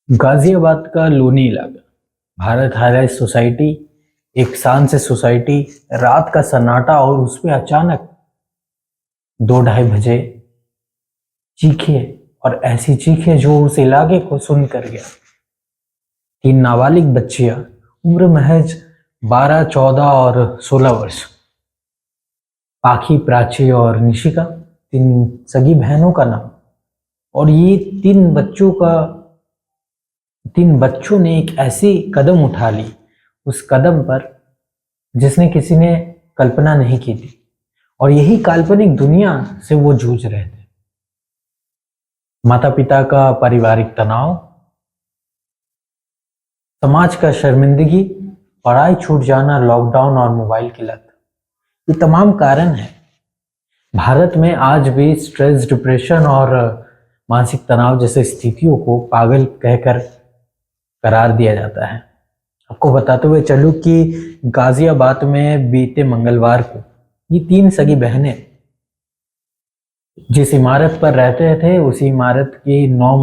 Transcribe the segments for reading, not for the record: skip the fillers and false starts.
गाजियाबाद का लोनी इलाका, Bharat high-rise society, एक शान से सोसाइटी। रात का सन्नाटा और उसमें अचानक 2-2:30 बजे चीखे, और ऐसी चीखें जो उस इलाके को सुन कर गया। 3 नाबालिग बच्चियां, उम्र महज 12, 14 और 16 वर्ष, पाखी, प्राची और निशिका, 3 सगी बहनों का नाम। और ये 3 बच्चों ने एक ऐसी कदम उठा ली उस कदम पर जिसने किसी ने कल्पना नहीं की थी, और यही काल्पनिक दुनिया से वो जूझ रहे थे। माता पिता का पारिवारिक तनाव, समाज का शर्मिंदगी, पढ़ाई छूट जाना, लॉकडाउन और मोबाइल की लत, ये तमाम कारण है। भारत में आज भी स्ट्रेस, डिप्रेशन और मानसिक तनाव जैसे स्थितियों को पागल कहकर करार दिया जाता है। आपको बताते हुए चलूं कि गाजियाबाद में बीते मंगलवार को ये 3 सगी बहनें जिस इमारत पर रहते थे, उसी इमारत की 9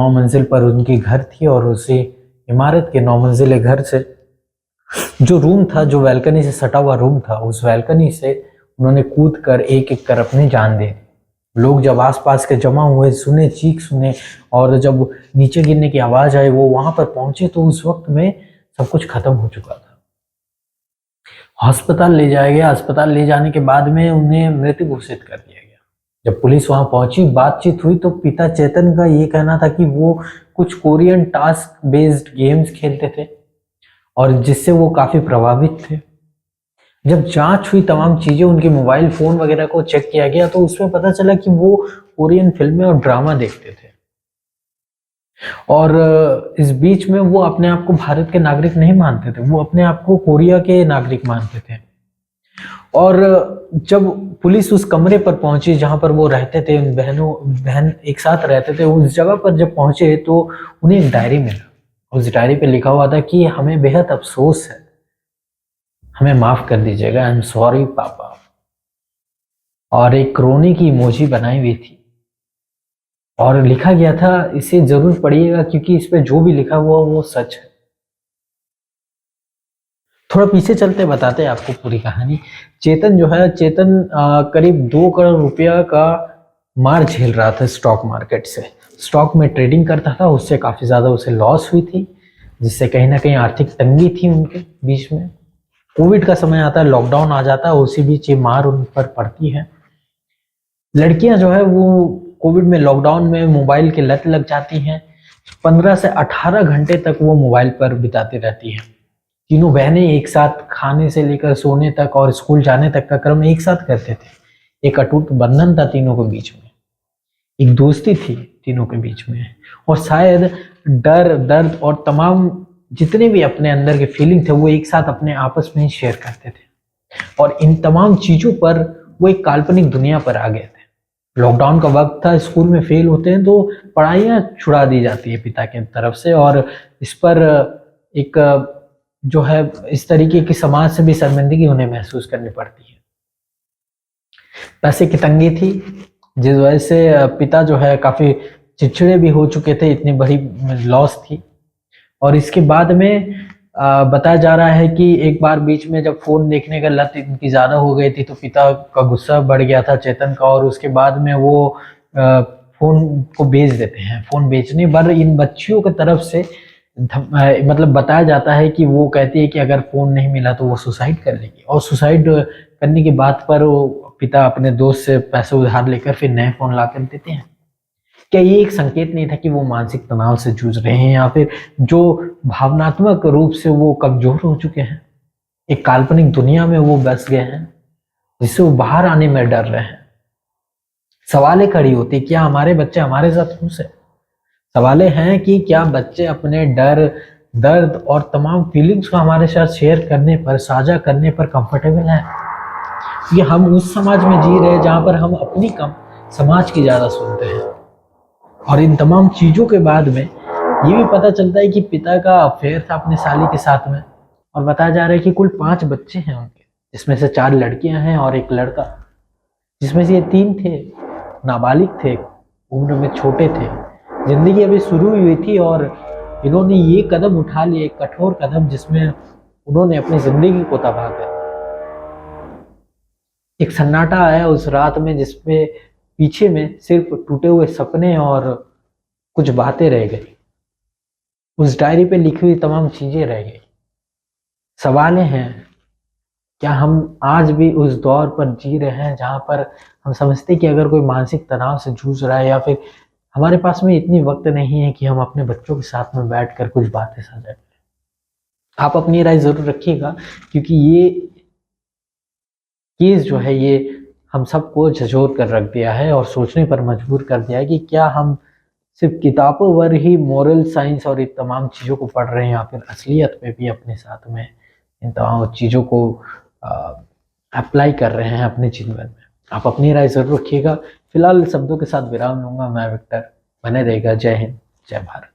मंजिल पर उनकी घर थी, और उसी इमारत के 9 मंजिले घर से जो रूम था, जो बैल्कनी से सटा हुआ रूम था, उस बैल्कनी से उन्होंने कूद कर एक एक कर अपनी जान दे दी। लोग जब आसपास के जमा हुए, सुने, चीख सुने, और जब नीचे गिरने की आवाज आई, वो वहां पर पहुंचे तो उस वक्त में सब कुछ खत्म हो चुका था। अस्पताल ले जाया गया। अस्पताल ले जाने के बाद में उन्हें मृत घोषित कर दिया गया। जब पुलिस वहां पहुंची, बातचीत हुई, तो पिता चेतन का ये कहना था कि वो कुछ कोरियन टास्क बेस्ड गेम्स खेलते थे और जिससे वो काफी प्रभावित थे। जब जांच हुई, तमाम चीजें, उनके मोबाइल फोन वगैरह को चेक किया गया, तो उसमें पता चला कि वो कोरियन फिल्में और ड्रामा देखते थे। और इस बीच में वो अपने आप को भारत के नागरिक नहीं मानते थे, वो अपने आप को कोरिया के नागरिक मानते थे। और जब पुलिस उस कमरे पर पहुंची जहां पर वो रहते थे, उन बहन एक साथ रहते थे, उस जगह पर जब पहुंचे तो उन्हें एक डायरी मिला। उस डायरी पे लिखा हुआ था कि हमें बेहद अफसोस है, हमें माफ कर दीजिएगा, आई एम सॉरी पापा। और एक रोने की इमोजी बनाई हुई थी और लिखा गया था, इसे जरूर पढ़िएगा क्योंकि इस पे जो भी लिखा हुआ वो सच है। थोड़ा पीछे चलते बताते हैं आपको पूरी कहानी। चेतन जो है, करीब 2 करोड़ रुपया का मार झेल रहा था स्टॉक मार्केट से। स्टॉक में ट्रेडिंग करता था, उससे काफी ज्यादा उसे लॉस हुई थी, जिससे कहीं ना कहीं आर्थिक तंगी थी उनके बीच में। कोविड का समय आता है, लॉकडाउन आ जाता है, उसी बीच ये मार उन पर पड़ती है। लड़कियां जो है वो कोविड में, लॉकडाउन में मोबाइल की लत लग जाती हैं। 15 से 18 घंटे तक वो मोबाइल पर बिताती रहती हैं। तीनों बहनें एक साथ खाने से लेकर सोने तक और स्कूल जाने तक का क्रम एक साथ करते थे। एक अटूट बंधन था तीनों के बीच में, एक दोस्ती थी तीनों के बीच में, और शायद डर, दर्द और तमाम जितने भी अपने अंदर के फीलिंग थे वो एक साथ अपने आपस में ही शेयर करते थे। और इन तमाम चीजों पर वो एक काल्पनिक दुनिया पर आ गए थे। लॉकडाउन का वक्त था, स्कूल में फेल होते हैं तो पढ़ाइयाँ छुड़ा दी जाती है पिता की तरफ से, और इस पर एक जो है इस तरीके की समाज से भी शर्मिंदगी उन्हें महसूस करनी पड़ती है। पैसे की तंगी थी, जिस वजह से पिता जो है काफी चिड़चिड़े भी हो चुके थे, इतनी बड़ी लॉस थी। और इसके बाद में बताया जा रहा है कि एक बार बीच में जब फोन देखने का लत इनकी ज्यादा हो गई थी तो पिता का गुस्सा बढ़ गया था चेतन का, और उसके बाद में वो फोन को बेच देते हैं। फोन बेचने पर इन बच्चियों की तरफ से मतलब बताया जाता है कि वो कहती है कि अगर फोन नहीं मिला तो वो सुसाइड कर लेगी, और सुसाइड करने की बात पर वो पिता अपने दोस्त से पैसे उधार लेकर फिर नए फोन ला कर देते हैं। क्या ये एक संकेत नहीं था कि वो मानसिक तनाव से जूझ रहे हैं, या फिर जो भावनात्मक रूप से वो कमजोर हो चुके हैं, एक काल्पनिक दुनिया में वो बस गए हैं जिससे वो बाहर आने में डर रहे हैं। सवालें खड़ी होती, क्या हमारे बच्चे हमारे साथ खुश है? सवालें हैं कि क्या बच्चे अपने डर, दर्द और तमाम फीलिंग्स को हमारे साथ शेयर करने पर, साझा करने पर कंफर्टेबल हैं? ये हम उस समाज में जी रहे हैं जहां पर हम अपनी कम, समाज की ज्यादा सुनते हैं। और इन तमाम चीजों के बाद में ये भी पता चलता है कि पिता का अफेयर था अपने साली के साथ में, और बताया जा रहा है कि कुल 5 बच्चे हैं उनके, जिसमें से 4 लड़कियां हैं और एक लड़का, जिसमें से ये 3 थे नाबालिग थे, उम्र में छोटे थे, जिंदगी अभी शुरू हुई थी और इन्होंने ये कदम उठा लिया, एक कठोर कदम, जिसमें उन्होंने अपनी जिंदगी को तबाह कर दिया। एक सन्नाटा आया उस रात में, जिसमें पीछे में सिर्फ टूटे हुए सपने और कुछ बातें रह गई। उस डायरी पे लिखी हुई तमाम चीजें रह गई। सवालें हैं, क्या हम आज भी उस दौर पर जी रहे हैं जहां पर हम समझते कि अगर कोई मानसिक तनाव से जूझ रहा है, या फिर हमारे पास में इतनी वक्त नहीं है कि हम अपने बच्चों के साथ में बैठकर कुछ बातें साझा करें। आप अपनी राय जरूर रखिएगा, क्योंकि ये केस जो है ये हम सबको झंझोर कर रख दिया है और सोचने पर मजबूर कर दिया है कि क्या हम सिर्फ किताबों पर ही मॉरल साइंस और इन तमाम चीज़ों को पढ़ रहे हैं, या फिर असलियत में भी अपने साथ में इन तमाम चीज़ों को अप्लाई कर रहे हैं अपने जीवन में। आप अपनी राय जरूर रखिएगा। फिलहाल शब्दों के साथ विराम लूंगा मैं, विक्टर। बने रहेगा। जय हिंद, जय भारत।